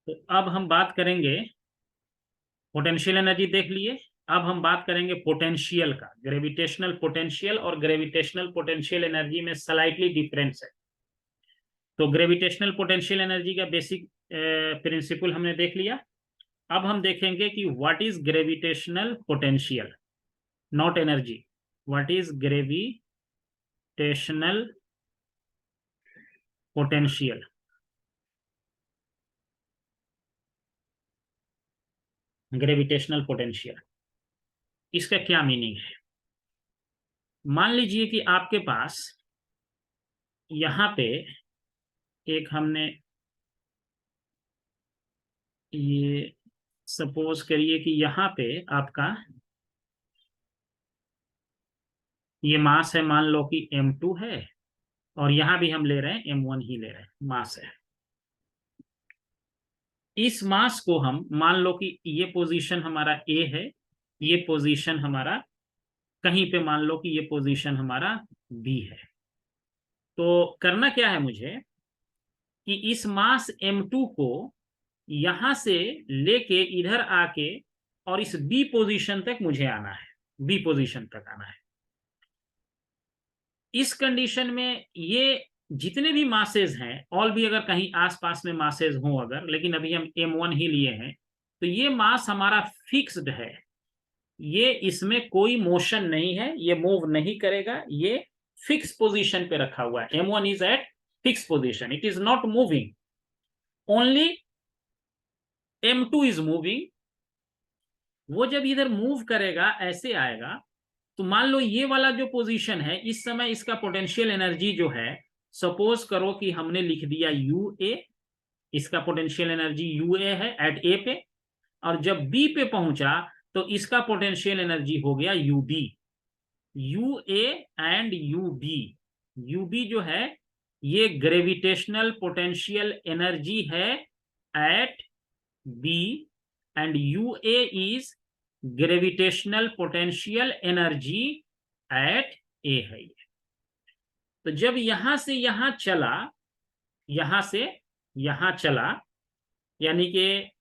तो अब हम बात करेंगे, पोटेंशियल एनर्जी देख लिए। अब हम बात करेंगे पोटेंशियल का। ग्रेविटेशनल पोटेंशियल और ग्रेविटेशनल पोटेंशियल एनर्जी में स्लाइटली डिफरेंस है। तो ग्रेविटेशनल पोटेंशियल एनर्जी का बेसिक प्रिंसिपल हमने देख लिया। अब हम देखेंगे कि what is gravitational potential, not energy. What is gravitational potential. Gravitational potential, इसका क्या मीनिंग है? मान लीजिए कि आपके पास यहां पे एक हमने ये सपोज करिए कि यहां पे आपका ये मास है, मान लो कि m2 है, और यहां भी हम ले रहे हैं m1 ही ले रहे हैं, मास है। इस मास को हम मान लो कि ये पोजीशन हमारा A है, ये पोजीशन हमारा कहीं पे मान लो कि ये पोजीशन हमारा B है। तो करना क्या है मुझे कि इस मास m2 को यहां से लेके इधर आके और इस B पोजीशन तक मुझे आना है, B पोजीशन तक आना है। इस कंडीशन में ये जितने भी मासेज हैं, ऑल भी अगर कहीं आसपास में मासेज हो अगर, लेकिन अभी हम m1 ही लिए हैं, तो ये मास हमारा फिक्स्ड है। ये इसमें कोई मोशन नहीं है, ये मूव नहीं करेगा, ये फिक्स पोजीशन पे रखा हुआ है। m1 is eight fix position, it is not moving, only m2 is moving. वो जब इधर मूव करेगा ऐसे आएगा, तो मान लो ये वाला जो पोजीशन है, इस समय इसका पोटेंशियल एनर्जी जो है, सपोज करो कि हमने लिख दिया UA, इसका पोटेंशियल एनर्जी UA है एट A पे, और जब B पे पहुंचा तो इसका पोटेंशियल एनर्जी हो गया UB। UA एंड UB जो है ये ग्रेविटेशनल पोटेंशियल एनर्जी है at B, and UA is gravitational potential energy at A है ये। तो जब यहां से यहां चला, यहां से यहां चला, यानी कि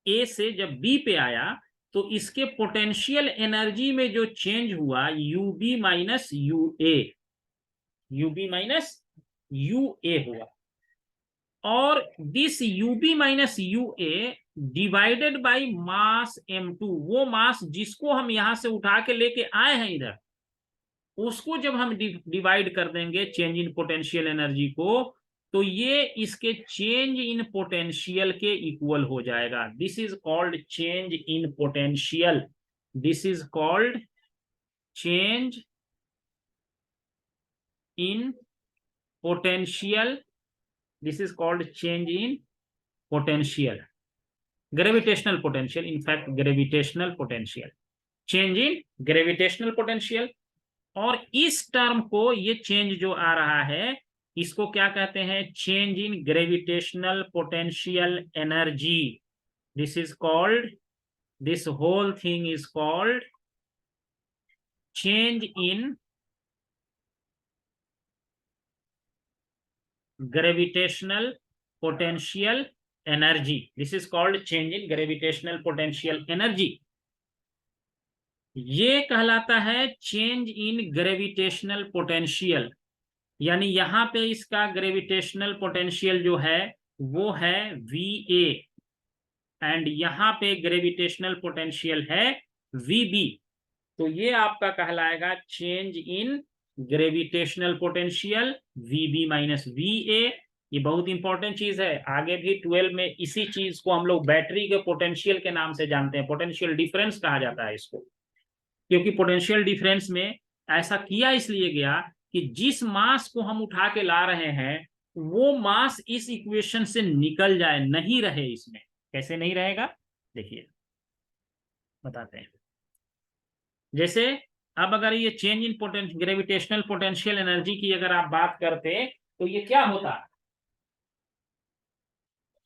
A से जब B पे आया, तो इसके पोटेंशियल एनर्जी में जो चेंज हुआ UB माइनस UA हुआ, और this UB minus UA divided by mass m2, वो मास जिसको हम यहां से उठा के लेके आए हैं इधर, उसको जब हम डिवाइड कर देंगे चेंज इन पोटेंशियल एनर्जी को, तो ये इसके चेंज इन पोटेंशियल के इक्वल हो जाएगा। This is called change in potential, this is called change in potential, this is called change in potential, gravitational potential, in fact gravitational potential, change in gravitational potential. और इस term को, ये change जो आ रहा है, इसको क्या कहते हैं? Change in gravitational potential energy. This is called, this whole thing is called change in gravitational potential energy. This is called change in gravitational potential energy. ये कहलाता है चेंज इन ग्रेविटेशनल पोटेंशियल, यानी यहां पे इसका ग्रेविटेशनल पोटेंशियल जो है वो है VA, एंड यहां पे ग्रेविटेशनल पोटेंशियल है VB। तो ये आपका कहलाएगा change in gravitational potential VB minus VA। ये बहुत इंपॉर्टेंट चीज है, आगे भी 12 में इसी चीज को हम लोग बैटरी के पोटेंशियल के नाम से जानते हैं, पोटेंशियल डिफरेंस कहा जाता है इसको। क्योंकि पोटेंशियल डिफरेंस में ऐसा किया इसलिए गया कि जिस मास को हम उठा के ला रहे हैं वो मास इस इक्वेशन से निकल जाए, नहीं रहे इसमें। कैसे नहीं रहेगा, देखिए बताते हैं। जैसे अब अगर ये change in gravitational potential energy की अगर आप बात करते तो ये क्या होता?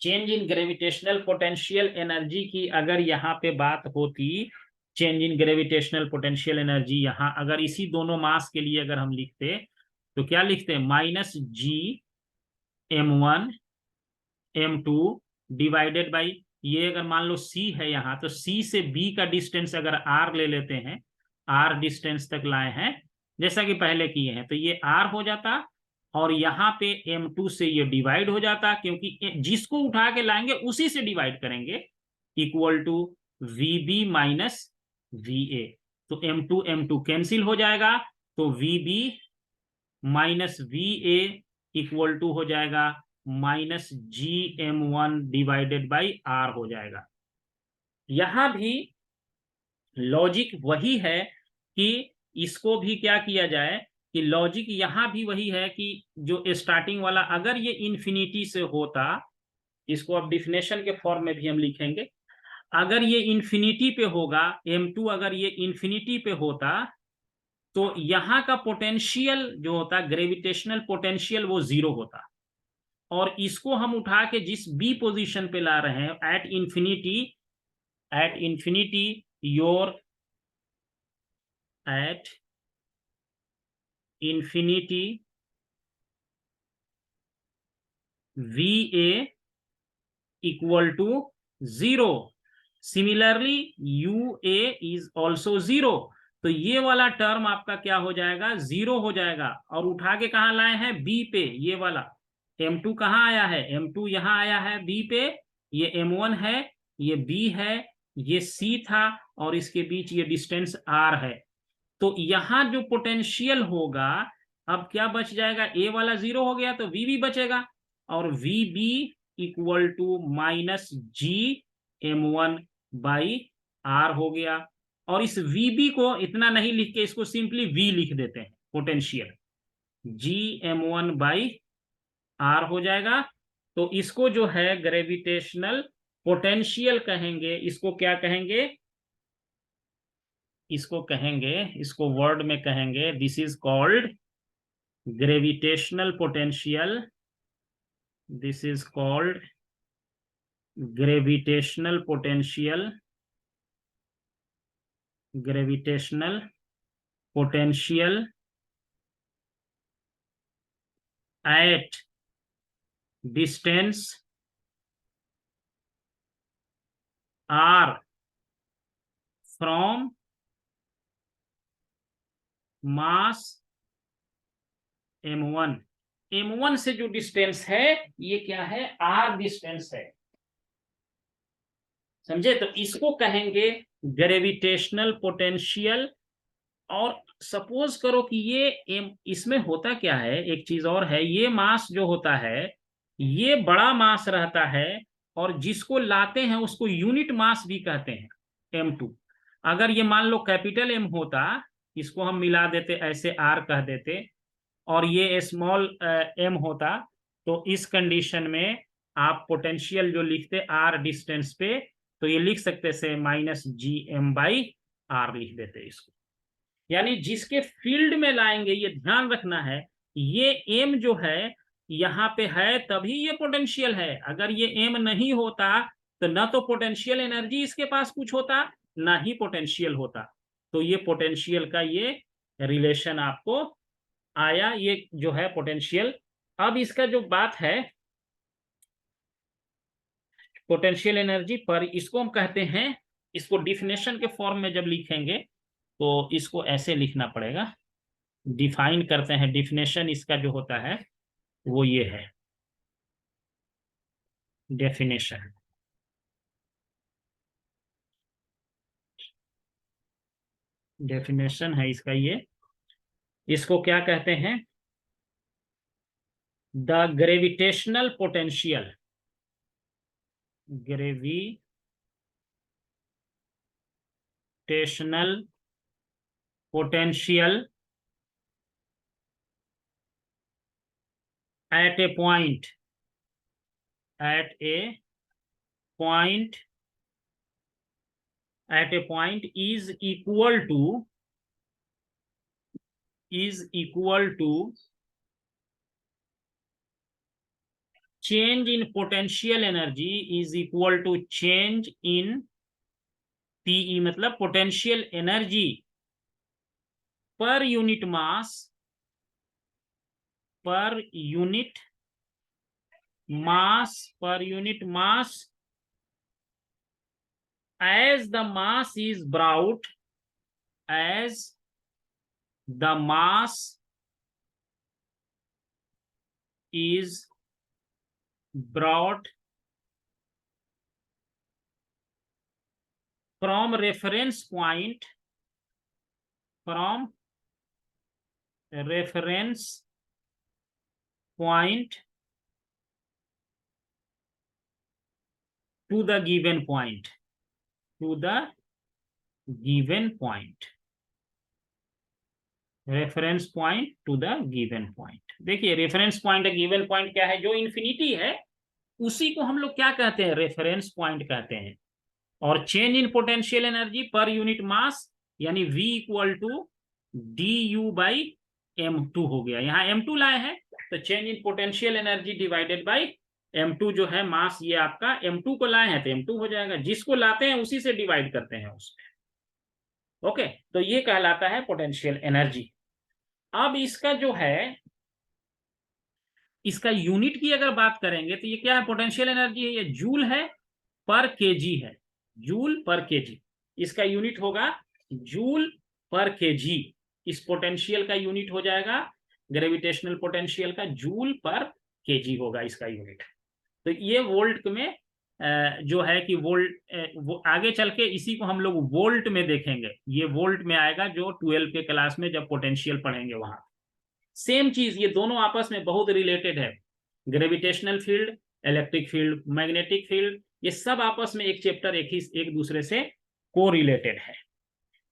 Change in gravitational potential energy की अगर यहाँ पे बात होती, change in gravitational potential energy, यहाँ अगर इसी दोनों मास के लिए अगर हम लिखते तो क्या लिखते? Minus G m1 m2 divided by, ये अगर मान लो C है यहाँ, तो C से B का डिस्टेंस अगर R ले लेते हैं, R डिस्टेंस तक लाए हैं जैसा कि पहले किए हैं, तो ये R हो जाता, और यहाँ पे M2 से ये डिवाइड हो जाता, क्योंकि जिसको उठा के लाएंगे उसी से डिवाइड करेंगे, equal to VB minus VA। तो M2 कैंसिल हो जाएगा, तो VB minus VA equal to हो जाएगा -GM1 डिवाइडेड बाई R हो जाएगा। यहां भी लॉजिक वही है कि इसको भी क्या किया जाए, कि लॉजिक यहां भी वही है कि जो स्टार्टिंग वाला अगर ये इंफिनिटी से होता, इसको अब डिफिनेशन के फॉर्म में भी हम लिखेंगे, अगर ये इंफिनिटी पे होगा, M2 अगर ये इंफिनिटी पे होता, तो यहां का पोटेंशियल जो होता, ग्रेविटेशनल पोटेंशियल, वो 0 होता, और इसको हम उठा के जिस बी पोजीशन पे ला रहे हैं, at infinity your at infinity VA equal to 0, similarly UA is also 0। तो ये वाला टर्म आपका क्या हो जाएगा, 0 हो जाएगा, और उठा के कहां लाए हैं, B पे, ये वाला M2 कहां आया है, M2 यहां आया है B पे, ये M1 है, ये B है, ये C था, और इसके बीच ये डिस्टेंस R है। तो यहां जो पोटेंशियल होगा, अब क्या बच जाएगा, A वाला 0 हो गया तो VB बचेगा, और VB equal to -GM1 by R हो गया। और इस VB को इतना नहीं लिख के इसको सिंपली V लिख देते हैं, पोटेंशियल GM1 बाई R हो जाएगा। तो इसको जो है ग्रेविटेशनल पोटेंशियल कहेंगे, इसको क्या कहेंगे, इसको वर्ड में कहेंगे, this is called gravitational potential, this is called gravitational potential, gravitational potential at distance R from mass M1 से जो डिस्टेंस है, ये क्या है, R डिस्टेंस है, समझे। तो इसको कहेंगे ग्रेविटेशनल पोटेंशियल। और सपोज करो कि ये इसमें होता क्या है, एक चीज और है, ये मास जो होता है, ये बड़ा मास रहता है, और जिसको लाते हैं उसको यूनिट मास भी कहते हैं, M2। अगर ये मान लो कैपिटल M होता, इसको हम मिला देते, ऐसे R कह देते, और ये स्मॉल M होता, तो इस कंडीशन में आप पोटेंशियल जो लिखते R डिस्टेंस पे, तो ये लिख सकते से -GM बाई R लिख देते इसको। यानी जिसके फील्ड में लाएंगे, ये ध्यान रखना है, ये M जो है यहाँ पे है तभी ये पोटेंशियल है, अगर ये M नहीं होता तो ना तो पोटेंशियल एनर्जी इसके पास कुछ होता, ना ही पोटेंशियल होता। तो ये पोटेंशियल का ये रिलेशन आपको आया, ये जो है पोटेंशियल। अब इसका जो बात है पोटेंशियल एनर्जी पर, इसको हम कहते हैं, इसको डिफिनेशन के फॉर्म में जब लिखेंगे तो इसको ऐसे लिखना पड़ेगा, डिफाइन करते हैं, डिफिनेशन इसका जो होता है वो ये है, डेफिनेशन, डेफिनेशन है इसका ये, इसको क्या कहते हैं, the gravitational potential, gravitational potential at a point, at a point, at a point is equal to change in potential energy is equal to change in PE, मतलब potential energy per unit mass mass per unit mass as the mass is brought, as the mass is brought from reference point, from reference point to the given point, to the given point, reference point two the given point. देखिए reference point given point क्या है, जो infinity है उसी को हम लोग क्या कहते हैं, रेफरेंस पॉइंट कहते हैं। और change in potential energy per unit mass यानी V equal to du by m2 हो गया। यहाँ m2 लाए हैं तो change in potential energy divided by m2 जो है मास, ये आपका m2 को लाए हैं तो m2 हो जाएगा, जिसको लाते हैं उसी से डिवाइड करते हैं उसमें। ओके, तो ये कहलाता है पोटेंशियल एनर्जी। अब इसका जो है, इसका यूनिट की अगर बात करेंगे तो ये क्या है, पोटेंशियल एनर्जी है, ये जूल है पर केजी है, जूल पर केजी। इसका यूनिट होगा जूल पर केजी। इस पोटेंशियल का यूनिट हो जाएगा, ग्रेविटेशनल पोटेंशियल का जूल पर केजी होगा इसका यूनिट। तो ये वोल्ट में जो है कि वोल्ट, वो आगे चल के इसी को हम लोग वोल्ट में देखेंगे, ये वोल्ट में आएगा जो 12 के क्लास में जब पोटेंशियल पढ़ेंगे वहां। सेम चीज, ये दोनों आपस में बहुत रिलेटेड है, gravitational field, electric field, magnetic field, ये सब आपस में एक चैप्टर एक दूसरे से को रिलेटेड है।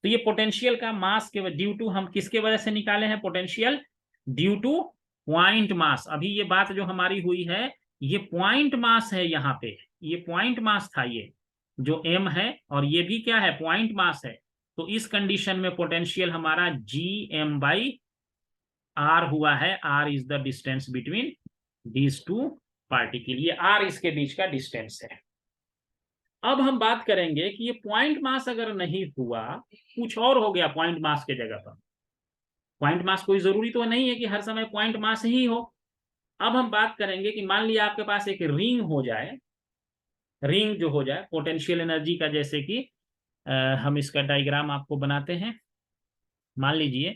तो ये पोटेंशियल का मास के ड्यू टू, हम किसके वजह से निकाले हैं potential, due two point mass. अभी ये बात जो हमारी हुई है ये पॉइंट मास है, यहाँ पे ये पॉइंट मास था, ये जो m है, और ये भी क्या है, पॉइंट मास है। तो इस कंडीशन में पोटेंशियल हमारा gm बाई r हुआ है। r is the distance between these two particle, ये r इसके बीच का डिस्टेंस है। अब हम बात करेंगे कि ये पॉइंट मास अगर नहीं हुआ, कुछ और हो गया पॉइंट मास के जगह पर। पॉइंट मास कोई जरूरी तो नहीं है कि हर समय पॉइंट मास ही हो। अब हम बात करेंगे कि मान लिया आपके पास एक रिंग हो जाए, रिंग जो हो जाए पोटेंशियल एनर्जी का, जैसे कि हम इसका डायग्राम आपको बनाते हैं। मान लीजिए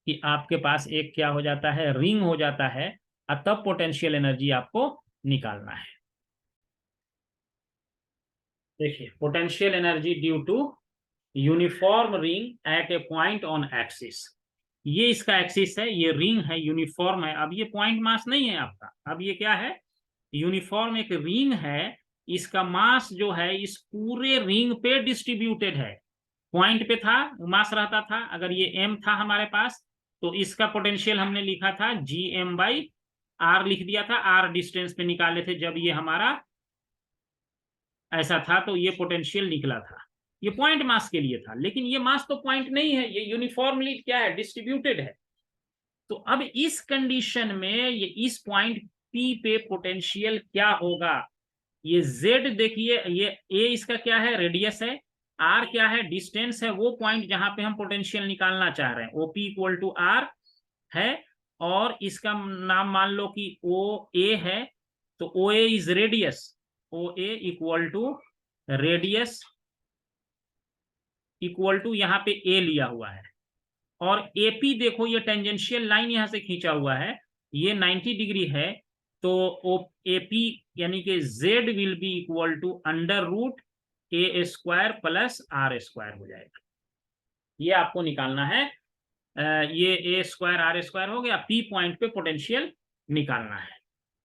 कि आपके पास एक क्या हो जाता है, रिंग हो जाता है, और तब पोटेंशियल एनर्जी आपको निकालना है। देखिए potential energy due to uniform ring at a point on axis, ये इसका एक्सिस है, ये रिंग है, यूनिफॉर्म है। अब ये पॉइंट मास नहीं है आपका, अब ये क्या है, यूनिफॉर्म एक रिंग है। इसका मास जो है इस पूरे रिंग पे डिस्ट्रीब्यूटेड है। पॉइंट पे था मास रहता था, अगर ये m था हमारे पास तो इसका पोटेंशियल हमने लिखा था gm बाई r, लिख दिया था, r डिस्टेंस पे निकाले थे जब ये हमारा ऐसा था, तो ये पोटेंशियल निकला था। ये पॉइंट मास के लिए था, लेकिन ये मास तो पॉइंट नहीं है, ये यूनिफॉर्मली क्या है, डिस्ट्रीब्यूटेड है। तो अब इस कंडीशन में ये इस पॉइंट P पे पोटेंशियल क्या होगा, ये Z देखिए, ये A इसका क्या है, रेडियस है, R क्या है, डिस्टेंस है, वो पॉइंट जहां पे हम पोटेंशियल निकालना चाह रहे हैं, OP इक्वल टू R है, और इसका नाम मान लो कि OA है, तो OA is radius, OA equal to radius equal to यहाँ पे A लिया हुआ है, और AP देखो ये टेंजेंशियल लाइन यहां से खींचा हुआ है, ये 90 डिग्री है, तो AP यानी कि Z will be equal to under root A square plus R square हो जाएगा। ये आपको निकालना है, ये A स्क्वायर R स्क्वायर हो गया, P पॉइंट पे पोटेंशियल निकालना है।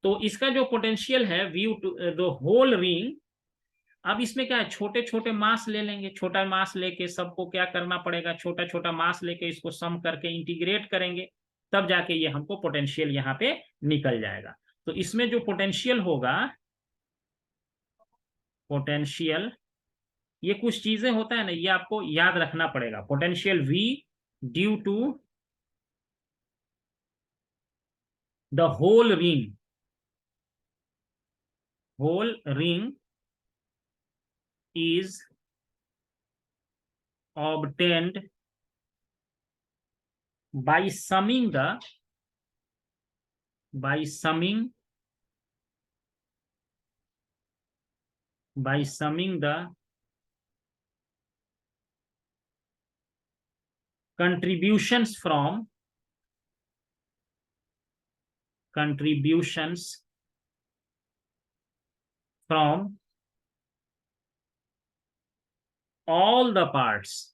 तो इसका जो पोटेंशियल है due to the whole ring, अब इसमें क्या है, छोटे छोटे मास ले लेंगे, छोटा मास लेके सबको क्या करना पड़ेगा, छोटा छोटा मास लेके इसको सम करके इंटीग्रेट करेंगे, तब जाके ये हमको पोटेंशियल यहाँ पे निकल जाएगा। तो इसमें जो पोटेंशियल होगा, पोटेंशियल, ये कुछ चीजें होता है ना, ये आपको याद रखना पड़ेगा। Potential V due to the whole ring is obtained by summing by summing the contributions from all the parts,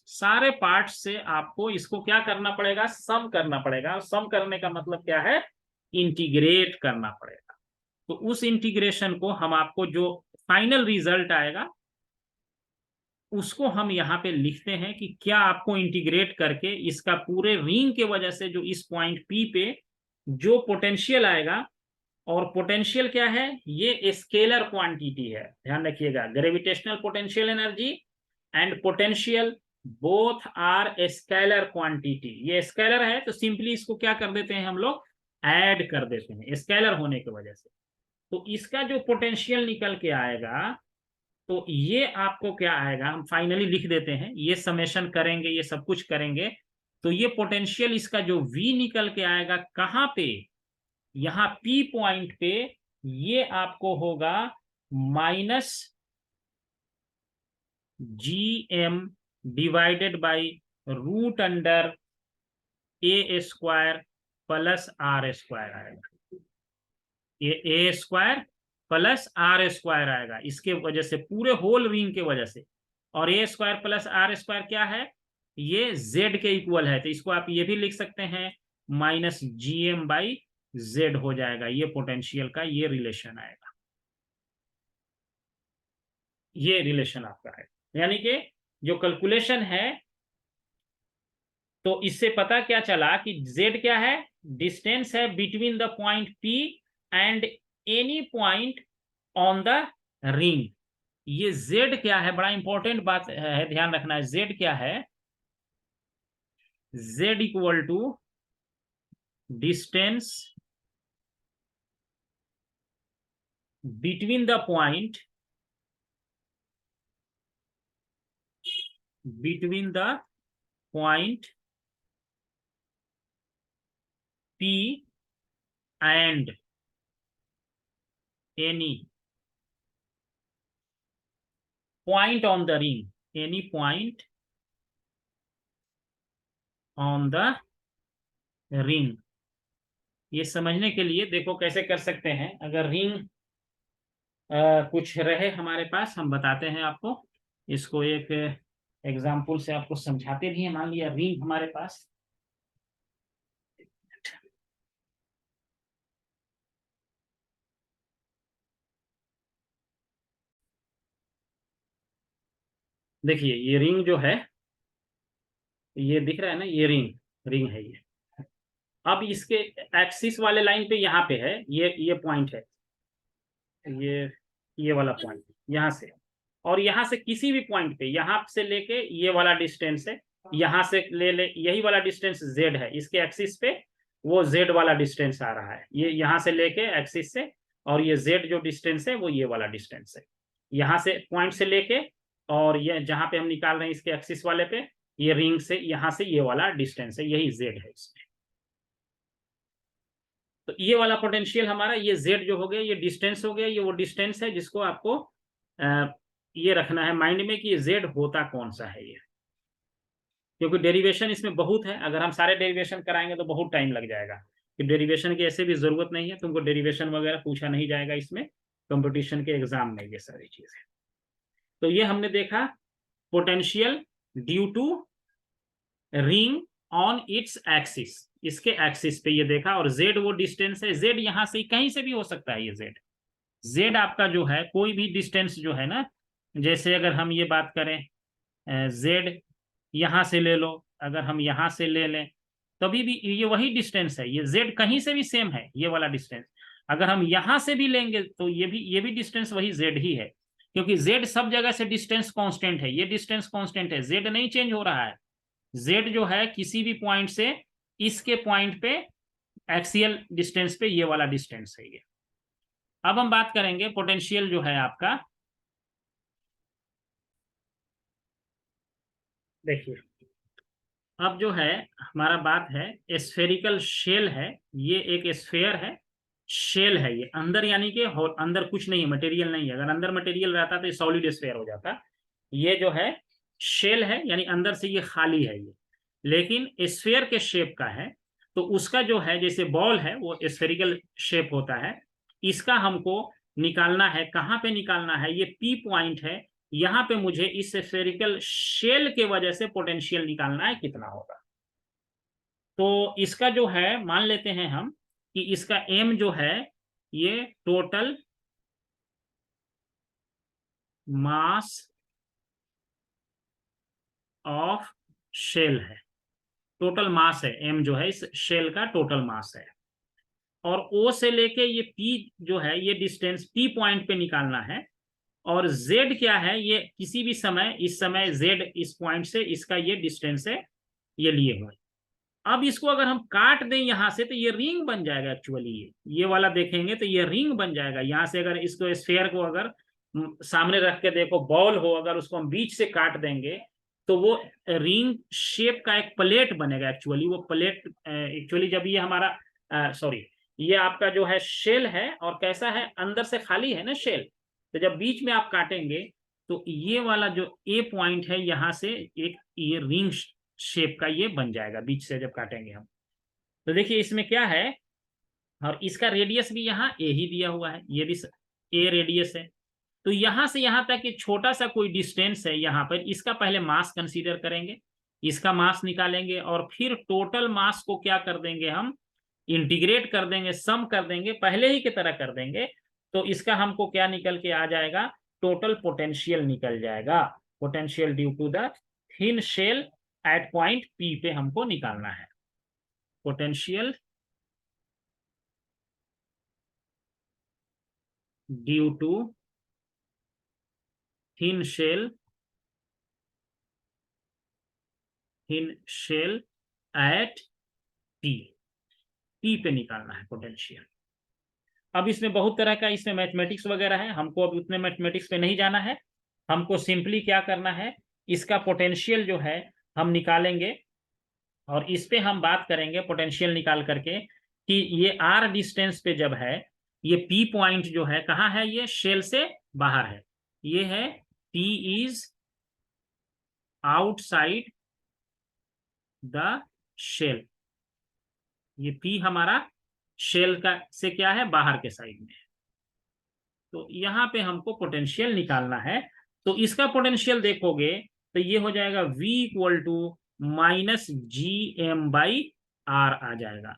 सारे पार्ट्स से आपको इसको क्या करना पड़ेगा, सम करना पड़ेगा। और सम करने का मतलब क्या है, इंटीग्रेट करना पड़ेगा। तो उस इंटीग्रेशन को हम आपको जो फाइनल रिजल्ट आएगा उसको हम यहाँ पे लिखते हैं कि क्या आपको इंटीग्रेट करके इसका पूरे रिंग के वजह से जो इस पॉइंट पी पे जो पोटेंशियल आएगा, और पोटेंशियल क्या है, ये स्केलर क्वांटिटी है, ध्यान रखिएगा। Gravitational potential energy and potential both are scalar quantity. ये स्केलर है तो सिंपली इसको क्या कर देते हैं हम लोग, ऐड कर देते हैं स्केलर होने की वजह से। तो इसका जो पोटेंशियल निकल के आएगा तो ये आपको क्या आएगा, हम फाइनली लिख देते हैं, ये समेशन करेंगे, ये सब कुछ करेंगे, तो ये पोटेंशियल इसका जो V निकल के आएगा कहां पे, यहां P पॉइंट पे, ये आपको होगा minus GM divided by root under A square plus R square आएगा। ये A square plus R square आएगा इसके वजह से, पूरे होल रिंग के वजह से। और A square plus R square क्या है, ये Z के इक्वल है, तो इसको आप ये भी लिख सकते हैं माइनस GM बाई Z हो जाएगा। ये पोटेंशियल का ये रिलेशन आएगा, ये रिलेशन आपका है। यानी कि जो कैलकुलेशन है, तो इससे पता क्या चला कि Z क्या है, डिस्टेंस है between the point P and any point on the ring. ये Z क्या है, बड़ा इंपॉर्टेंट बात है, ध्यान रखना है। Z क्या है, Z equal to distance between the point P and any point on the ring, any point on the ring। ये समझने के लिए देखो कैसे कर सकते हैं। अगर रिंग कुछ रहे हमारे पास, हम बताते हैं आपको, इसको एक एग्जाम्पल से आपको समझाते भी हैं। मान लिया रिंग हमारे पास, देखिए ये रिंग जो है, ये दिख रहा है ना, ये रिंग है ये। अब इसके एक्सिस वाले लाइन पे यहाँ पे है, ये पॉइंट है, ये वाला पॉइंट यहाँ से, और यहाँ से किसी भी पॉइंट पे, यहाँ से लेके ये वाला डिस्टेंस है, यहाँ से ले यही वाला डिस्टेंस Z है, इसके एक्सिस पे वो Z वाला डिस्टेंस आ रहा है, ये यहाँ से लेके एक्सिस से, और ये Z जो डिस्टेंस है वो ये वाला डिस्टेंस है, यहाँ से पॉइंट से लेके, और ये जहाँ पे हम निकाल रहे हैं इसके एक्सिस वाले पे, ये रिंग से यहाँ से ये वाला डिस्टेंस है, यही Z है इसमें। तो ये वाला पोटेंशियल हमारा, ये Z जो हो गया, ये डिस्टेंस हो गया, ये वो डिस्टेंस है जिसको आपको ये रखना है माइंड में कि ये Z होता कौन सा है ये, क्योंकि डेरिवेशन इसमें बहुत है, अगर हम सारे डेरिवेशन कराएंगे तो बहुत टाइम लग जाएगा। कि डेरिवेशन की ऐसे भी जरूरत नहीं है, तुमको डेरिवेशन वगैरह पूछा नहीं जाएगा इसमें कंपटीशन के एग्जाम में, ये सारी चीजें। तो ये हमने देखा potential due to ring on its axis, इसके एक्सिस पे ये देखा। और Z वो डिस्टेंस है, Z यहां से कहीं से भी हो सकता है, ये Z आपका जो है कोई भी डिस्टेंस जो है ना, जैसे अगर हम ये बात करें Z यहां से ले लो, अगर हम यहां से ले लें तभी भी ये वही डिस्टेंस है, ये Z कहीं से भी सेम है, ये वाला डिस्टेंस। अगर हम यहां से भी लेंगे तो ये भी डिस्टेंस वही Z ही है, क्योंकि Z सब जगह से डिस्टेंस कांस्टेंट है, ये डिस्टेंस कांस्टेंट है, Z नहीं चेंज हो रहा है। Z जो है किसी भी पॉइंट से इसके पॉइंट पे एक्सियल डिस्टेंस पे ये वाला डिस्टेंस है ये। अब हम बात करेंगे पोटेंशियल जो है आपका, देखिए अब जो है हमारा बात है स्फेरिकल शेल है, ये एक स्फेयर है, शेल है ये, अंदर यानी कि अंदर कुछ नहीं है, मटेरियल नहीं है। अगर अंदर मटेरियल रहता तो ये सॉलिड स्फीयर हो जाता। ये जो है शेल है, यानी अंदर से ये खाली है ये, लेकिन स्फीयर के शेप का है। तो उसका जो है जैसे बॉल है वो स्फेरिकल शेप होता है, इसका हमको निकालना है। कहाँ पे निकालना है? ये पी पॉइंट है, यहाँ पे मुझे इस स्फेरिकल शेल के वजह से पोटेंशियल निकालना है, कितना होगा। तो इसका जो है मान लेते हैं हम कि इसका एम जो है ये टोटल मास ऑफ शेल है, टोटल मास है। एम जो है इस शेल का टोटल मास है। और ओ से लेके ये पी जो है ये डिस्टेंस पी पॉइंट पे निकालना है। और जेड क्या है? ये किसी भी समय, इस समय जेड इस पॉइंट से इसका ये डिस्टेंस है, ये लिए हुए। अब इसको अगर हम काट दें यहां से तो ये रिंग बन जाएगा। एक्चुअली ये वाला देखेंगे तो ये रिंग बन जाएगा। यहां से अगर इसको स्फेयर को अगर सामने रख के देखो, बॉल हो, अगर उसको हम बीच से काट देंगे तो वो रिंग शेप का एक प्लेट बनेगा। एक्चुअली वो प्लेट एक्चुअली जब ये हमारा सॉरी, ये आपका जो है शेल है, और कैसा है? अंदर से खाली है ना शेल। तो जब बीच में आप काटेंगे तो ये वाला जो ए पॉइंट है यहाँ से एक ये रिंग शेप का ये बन जाएगा बीच से जब काटेंगे हम। तो देखिए इसमें क्या है, और इसका रेडियस भी यहाँ ए ही दिया हुआ है, ये भी ए रेडियस है। तो यहां से यहां तक एक छोटा सा कोई डिस्टेंस है यहाँ पर, इसका पहले मास कंसीडर करेंगे, इसका मास निकालेंगे, और फिर टोटल मास को क्या कर देंगे हम? इंटीग्रेट कर देंगे, सम कर देंगे, पहले ही की तरह कर देंगे। तो इसका हमको क्या निकल के आ जाएगा? टोटल पोटेंशियल निकल जाएगा। Potential due to the thin shell at point P पे हमको निकालना है। Potential due to thin shell at P, P पे निकालना है पोटेंशियल। अब इसमें बहुत तरह का इसमें मैथमेटिक्स वगैरह है, हमको अब उतने मैथमेटिक्स पे नहीं जाना है। हमको सिंपली क्या करना है, इसका पोटेंशियल जो है हम निकालेंगे, और इस पे हम बात करेंगे पोटेंशियल निकाल करके कि ये आर डिस्टेंस पे जब है, ये पी पॉइंट जो है कहाँ है? ये शेल से बाहर है। ये है P is outside the shell. ये पी हमारा शेल का से क्या है? बाहर के साइड में। तो यहाँ पे हमको पोटेंशियल निकालना है। तो इसका पोटेंशियल देखोगे तो ये हो जाएगा V equal to minus G M by R आ जाएगा।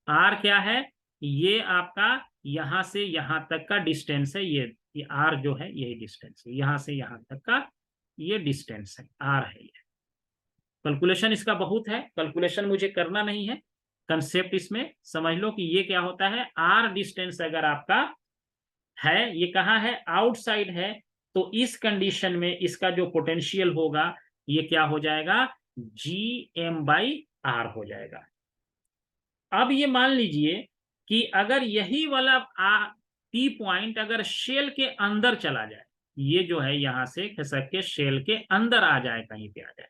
आर क्या है? ये आपका यहां से यहां तक का डिस्टेंस है। ये आर जो है यही डिस्टेंस है, यहां से यहां तक का ये डिस्टेंस है, आर है ये। कैलकुलेशन इसका बहुत है, कैलकुलेशन मुझे करना नहीं है। कंसेप्ट इसमें समझ लो कि ये क्या होता है। आर डिस्टेंस अगर आपका है, ये कहाँ है? आउटसाइड है। तो इस कंडीशन में इसका जो पोटेंशियल होगा ये क्या हो जाएगा? जी एम बाई आर हो जाएगा। अब ये मान लीजिए कि अगर यही वाला पी पॉइंट अगर शेल के अंदर चला जाए, ये जो है यहां से खिसक के शेल के अंदर आ जाए, कहीं पे आ जाए,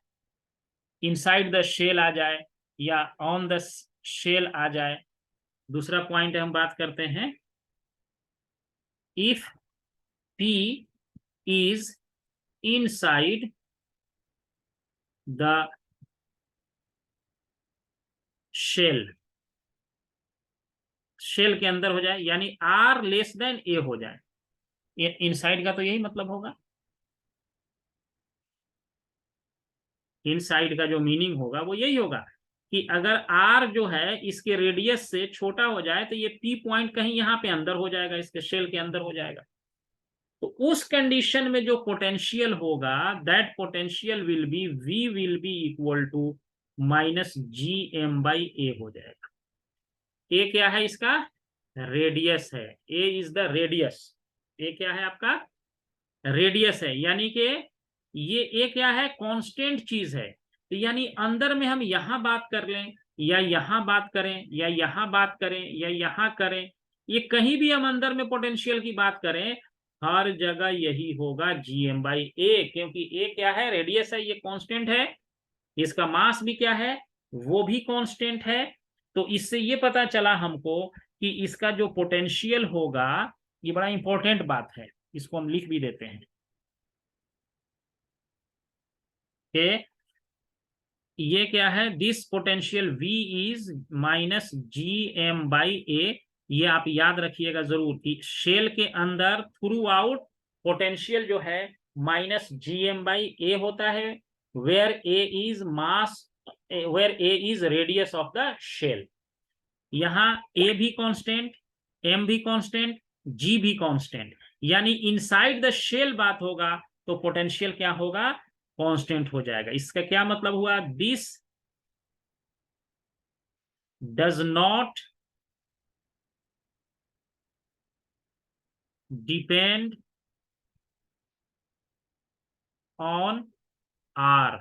इनसाइड द शेल आ जाए, या ऑन द शेल आ जाए। दूसरा पॉइंट हम बात करते हैं, if P is inside the shell, shell के अंदर हो जाए, यानी R लेस देन A हो जाए। इनसाइड का तो यही मतलब होगा। इनसाइड का जो मीनिंग होगा वो यही होगा कि अगर R जो है इसके रेडियस से छोटा हो जाए तो ये P पॉइंट कहीं यहाँ पे अंदर हो जाएगा, इसके शेल के अंदर हो जाएगा। तो उस कंडीशन में जो पोटेंशियल होगा, that potential will be V will be equal to minus G M by A हो जाएगा। ए क्या है? इसका रेडियस है। A is the radius. A क्या है आपका? रेडियस है, यानी कि ये ए क्या है? कांस्टेंट चीज है। तो यानी अंदर में हम यहां बात कर लें, या यहां बात करें, या यहां बात करें, या यहां करें, ये कहीं भी हम अंदर में पोटेंशियल की बात करें, हर जगह यही होगा जी एम बाई ए। क्योंकि ए क्या है? रेडियस है, ये कांस्टेंट है। इसका मास भी क्या है? वो भी कांस्टेंट है। तो इससे ये पता चला हमको कि इसका जो पोटेंशियल होगा, ये बड़ा इंपॉर्टेंट बात है, इसको हम लिख भी देते हैं कि ये क्या है, this potential V is minus GM/A। ये आप याद रखिएगा जरूर कि शेल के अंदर थ्रू आउट पोटेंशियल जो है माइनस GM/A होता है, where A is mass, where A is radius of the shell. यहाँ A भी कांस्टेंट, M भी कांस्टेंट, G भी कांस्टेंट, यानी इनसाइड द शेल बात होगा तो पोटेंशियल क्या होगा, कांस्टेंट हो जाएगा। इसका क्या मतलब हुआ, this does not depend on R।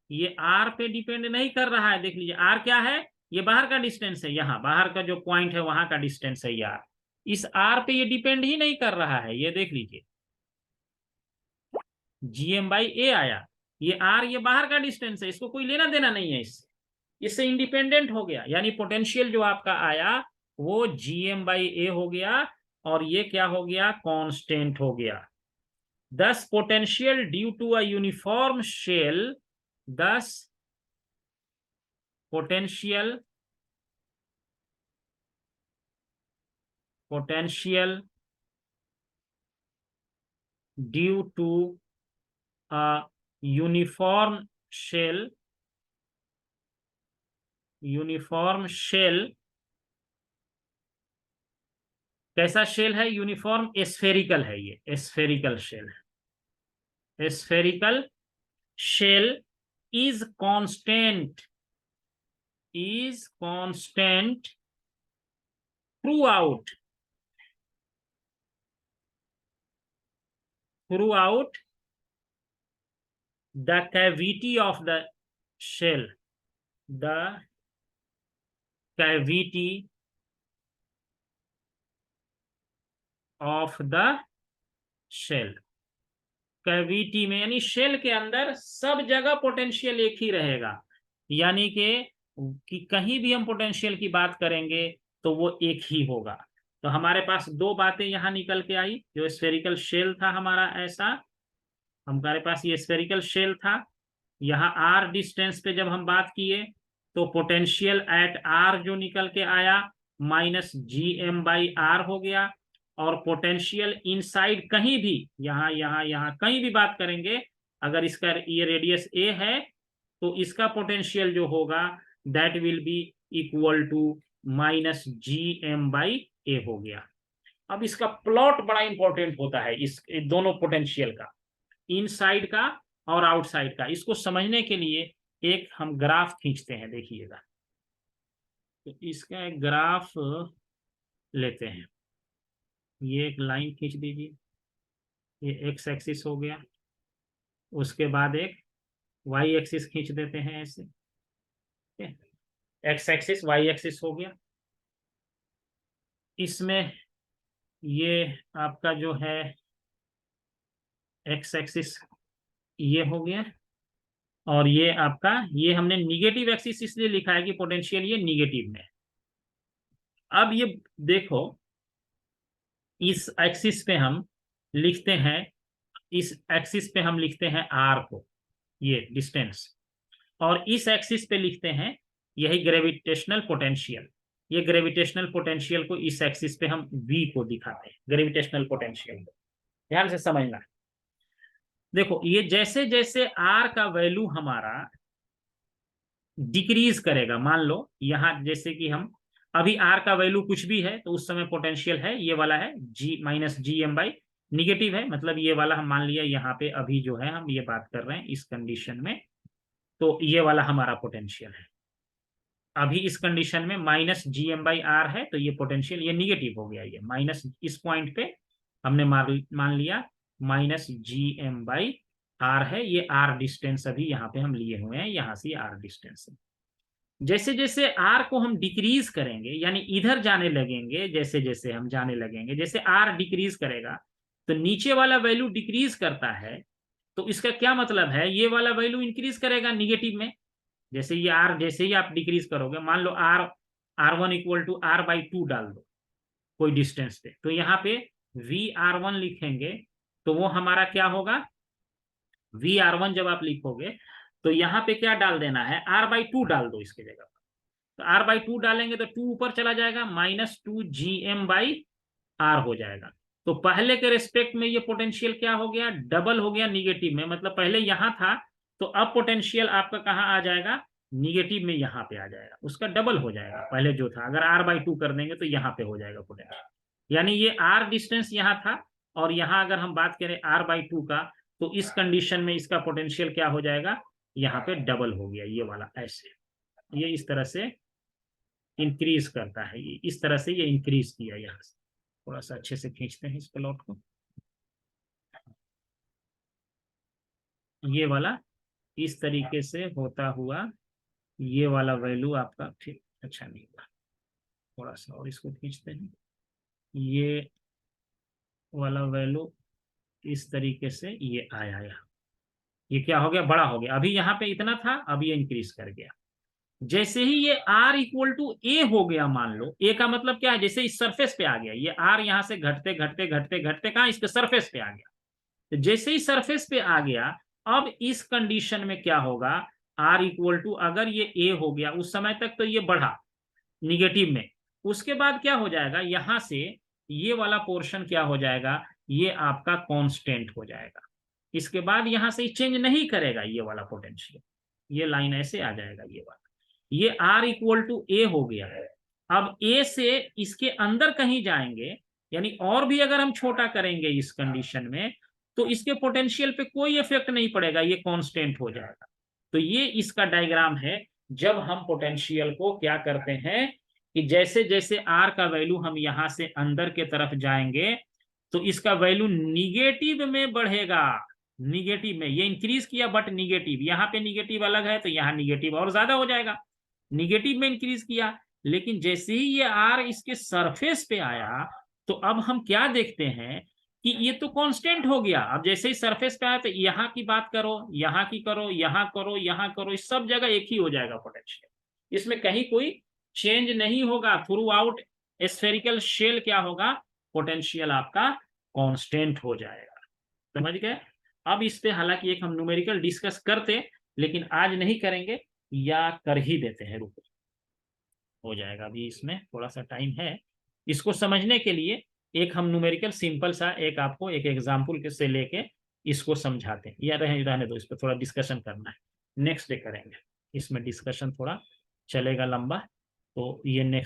ये R पे डिपेंड नहीं कर रहा है, देख लीजिए R क्या है, ये बाहर का डिस्टेंस है, यहाँ बाहर का जो पॉइंट है वहां का डिस्टेंस है ये R। इस R पे ये डिपेंड ही नहीं कर रहा है, ये देख लीजिए GM/A आया, ये R ये बाहर का डिस्टेंस है, इसको कोई लेना देना नहीं है इससे, इससे इंडिपेंडेंट हो गया। यानी पोटेंशियल जो आपका आया वो GM/A हो गया, और ये क्या हो गया, कांस्टेंट हो गया। Thus potential due to a uniform shell, thus potential due to a uniform shell कैसा शेल है, यूनिफॉर्म स्फेरिकल है, ये स्फेरिकल शेल है। Spherical shell is constant throughout the cavity of the shell, the cavity of the shell। Cavity में यानी shell के अंदर सब जगह पोटेंशियल एक ही रहेगा, यानी कि कहीं भी हम पोटेंशियल की बात करेंगे तो वो एक ही होगा। तो हमारे पास दो बातें यहां निकल के आई, जो स्फेरिकल शेल था हमारा, ऐसा हमारे पास ये स्फेरिकल शेल था, यहाँ R डिस्टेंस पे जब हम बात किए तो पोटेंशियल एट R जो निकल के आया माइनस GM/R हो गया, और पोटेंशियल इनसाइड कहीं भी, यहाँ कहीं भी बात करेंगे, अगर इसका ये रेडियस A है तो इसका पोटेंशियल जो होगा that will be equal to minus GM/A हो गया। अब इसका प्लॉट बड़ा इंपॉर्टेंट होता है, इस दोनों पोटेंशियल का, इनसाइड का और आउटसाइड का। इसको समझने के लिए एक हम ग्राफ खींचते हैं, देखिएगा। तो इसका एक ग्राफ लेते हैं, ये एक लाइन खींच दीजिए, ये एक्स एक्सिस हो गया, उसके बाद एक वाई एक्सिस खींच देते हैं ऐसे, एक्स एक्सिस वाई एक्सिस हो गया। इसमें ये आपका जो है एक्स एक्सिस ये हो गया, और ये आपका, ये हमने निगेटिव एक्सिस इसलिए लिखा है कि पोटेंशियल ये निगेटिव में। अब ये देखो, इस एक्सिस पे हम लिखते हैं, इस एक्सिस पे हम लिखते हैं R को, ये डिस्टेंस, और इस एक्सिस पे लिखते हैं यही ग्रेविटेशनल पोटेंशियल। ये ग्रेविटेशनल पोटेंशियल को इस एक्सिस पे हम V को दिखाते हैं, ग्रेविटेशनल पोटेंशियल को। ध्यान से समझना, देखो ये जैसे जैसे R का वैल्यू हमारा डिक्रीज करेगा, मान लो यहां जैसे कि हम अभी R का वैल्यू कुछ भी है तो उस समय पोटेंशियल है ये वाला है G-GM/, निगेटिव है, मतलब ये वाला हम मान लिया यहाँ पे, अभी जो है हम ये बात कर रहे हैं इस कंडीशन में, तो ये वाला हमारा पोटेंशियल है। अभी इस कंडीशन में माइनस GM/R है, तो ये पोटेंशियल ये निगेटिव हो गया, ये माइनस, इस पॉइंट पे हमने मान लिया माइनस GM/R है, ये R डिस्टेंस अभी यहाँ पे हम लिए हुए हैं, यहाँ से R डिस्टेंस है। जैसे जैसे R को हम डिक्रीज करेंगे, यानी इधर जाने लगेंगे, जैसे जैसे हम जाने लगेंगे, जैसे R डिक्रीज करेगा तो नीचे वाला वैल्यू डिक्रीज करता है, तो इसका क्या मतलब है, ये वाला वैल्यू इंक्रीज करेगा निगेटिव में। जैसे ये R, जैसे ही आप डिक्रीज करोगे, मान लो R R1 equal to R/2 डाल दो, कोई डिस्टेंस पे, तो यहाँ पे VR1 लिखेंगे तो वो हमारा क्या होगा, VR1 जब आप लिखोगे तो यहाँ पे क्या डाल देना है, R/2 डाल दो इसके जगह पर। तो R/2 डालेंगे तो 2 ऊपर चला जाएगा, -2GM/R हो जाएगा। तो पहले के रेस्पेक्ट में ये पोटेंशियल क्या हो गया, डबल हो गया निगेटिव में, मतलब पहले यहां था तो अब पोटेंशियल आपका कहाँ आ जाएगा, निगेटिव में यहाँ पे आ जाएगा, उसका डबल हो जाएगा पहले जो था। अगर R/2 कर देंगे तो यहाँ पे हो जाएगा पोटेंशियल, यानी ये R डिस्टेंस यहाँ था और यहाँ अगर हम बात करें R/2 का, तो इस कंडीशन में इसका पोटेंशियल क्या हो जाएगा, यहाँ पे डबल हो गया ये वाला, ऐसे ये इस तरह से इंक्रीज करता है, ये इस तरह से ये इंक्रीज किया। यहाँ से थोड़ा सा अच्छे से खींचते हैं इस प्लॉट को, ये वाला इस तरीके से होता हुआ ये वाला वैल्यू आपका ठीक अच्छा नहीं हुआ, थोड़ा सा और इसको खींचते हैं, ये वाला वैल्यू इस तरीके से ये आया, ये क्या हो गया, बड़ा हो गया। अभी यहाँ पे इतना था, अभी ये इंक्रीज कर गया। जैसे ही ये R=A हो गया, मान लो A का मतलब क्या है, जैसे इस सरफेस पे आ गया, ये R यहां से घटते घटते घटते घटते कहां, इसके सरफेस पे आ गया। तो जैसे ही सरफेस पे आ गया, अब इस कंडीशन में क्या होगा, अगर ये A हो गया, उस समय तक तो ये बढ़ा निगेटिव में, उसके बाद क्या हो जाएगा, यहां से ये वाला पोर्शन क्या हो जाएगा, ये आपका कांस्टेंट हो जाएगा। इसके बाद यहां से चेंज नहीं करेगा ये वाला पोटेंशियल, ये लाइन ऐसे आ जाएगा, ये वाला, ये R=A हो गया है। अब A से इसके अंदर कहीं जाएंगे, यानी और भी अगर हम छोटा करेंगे इस कंडीशन में, तो इसके पोटेंशियल पे कोई इफेक्ट नहीं पड़ेगा, ये कांस्टेंट हो जाएगा। तो ये इसका डायग्राम है, जब हम पोटेंशियल को क्या करते हैं कि जैसे जैसे R का वैल्यू हम यहां से अंदर के तरफ जाएंगे तो इसका वैल्यू निगेटिव में बढ़ेगा, निगेटिव में, ये इंक्रीज किया बट निगेटिव, यहाँ पे निगेटिव अलग है तो यहाँ निगेटिव और ज्यादा हो जाएगा, निगेटिव में इंक्रीज किया। लेकिन जैसे ही ये R इसके सरफेस पे आया, तो अब हम क्या देखते हैं कि ये तो कांस्टेंट हो गया। अब जैसे ही सरफेस पे आया तो यहाँ की बात करो, यहाँ की करो, यहाँ करो, यहाँ करो, इस सब जगह एक ही हो जाएगा पोटेंशियल, इसमें कहीं कोई चेंज नहीं होगा। थ्रू आउट स्फेरिकल शेल क्या होगा, पोटेंशियल आपका कांस्टेंट हो जाएगा। समझ गए। अब इस पे हालांकि एक हम न्यूमेरिकल डिस्कस करते, लेकिन आज नहीं करेंगे, या कर ही देते हैं, रुको हो जाएगा, अभी इसमें थोड़ा सा टाइम है। इसको समझने के लिए एक हम न्यूमेरिकल सिंपल सा एक आपको एक एग्जांपल के से लेके इसको समझाते हैं, या रहने दो, इस पर थोड़ा डिस्कशन करना है, नेक्स्ट डे करेंगे, इसमें डिस्कशन थोड़ा चलेगा लंबा, तो ये नेक्स्ट